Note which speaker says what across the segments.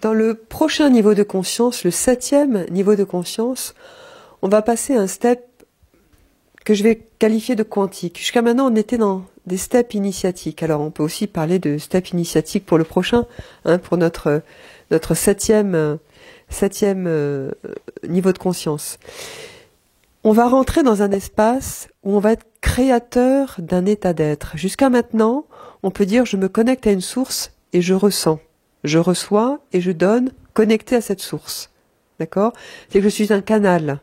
Speaker 1: Dans le prochain niveau de conscience, le 7e niveau de conscience, on va passer à un step que je vais qualifier de quantique. Jusqu'à maintenant, on était dans des steps initiatiques. Alors, on peut aussi parler de steps initiatiques pour le prochain, pour notre 7e niveau de conscience. On va rentrer dans un espace où on va être créateur d'un état d'être. Jusqu'à maintenant, on peut dire je me connecte à une source et je ressens. Je reçois et je donne connecté à cette source. D'accord ? C'est que je suis un canal.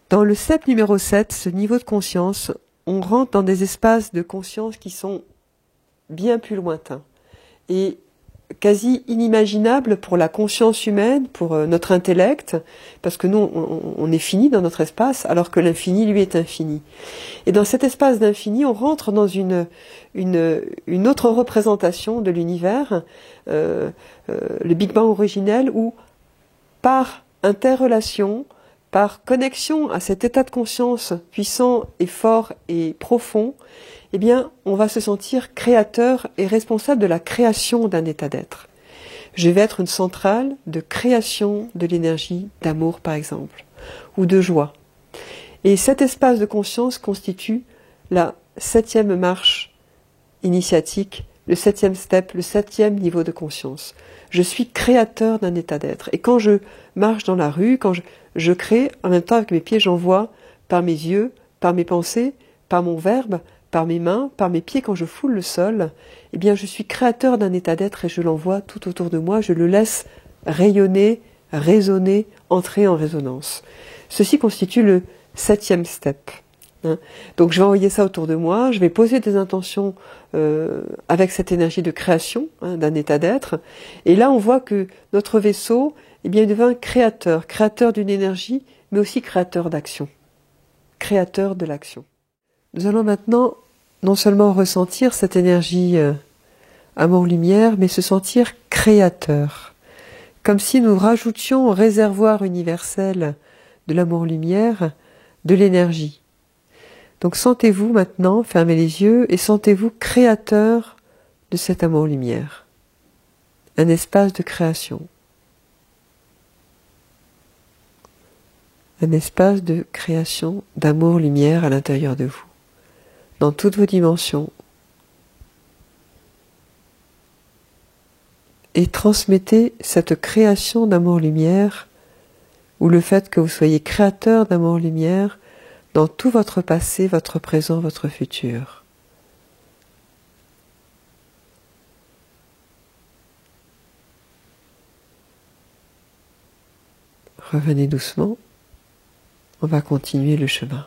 Speaker 1: Dans le step numéro 7, ce niveau de conscience, on rentre dans des espaces de conscience qui sont bien plus lointains et quasi inimaginables pour la conscience humaine, pour notre intellect, parce que nous, on est fini dans notre espace, alors que l'infini, lui, est infini. Et dans cet espace d'infini, on rentre dans une autre représentation de l'univers, le Big Bang originel, où par interrelation, par connexion à cet état de conscience puissant et fort et profond, eh bien, on va se sentir créateur et responsable de la création d'un état d'être. Je vais être une centrale de création de l'énergie d'amour, par exemple, ou de joie. Et cet espace de conscience constitue la 7e marche initiatique, le 7e step, le 7e niveau de conscience. Je suis créateur d'un état d'être. Et quand je marche dans la rue, quand je crée, en même temps avec mes pieds, j'envoie par mes yeux, par mes pensées, par mon verbe, par mes mains, par mes pieds, quand je foule le sol, eh bien je suis créateur d'un état d'être et je l'envoie tout autour de moi, je le laisse rayonner, résonner, entrer en résonance. Ceci constitue le 7e step. Donc je vais envoyer ça autour de moi, je vais poser des intentions avec cette énergie de création d'un état d'être, et là on voit que notre vaisseau, eh bien, il devient créateur d'une énergie, mais aussi créateur d'action, créateur de l'action. Nous allons maintenant non seulement ressentir cette énergie amour-lumière, mais se sentir créateur, comme si nous rajoutions au réservoir universel de l'amour-lumière de l'énergie. Donc sentez-vous maintenant, fermez les yeux et sentez-vous créateur de cet amour-lumière, un espace de création, un espace de création d'amour-lumière à l'intérieur de vous, dans toutes vos dimensions, et transmettez cette création d'amour-lumière, ou le fait que vous soyez créateur d'amour-lumière, dans tout votre passé, votre présent, votre futur. Revenez doucement, on va continuer le chemin.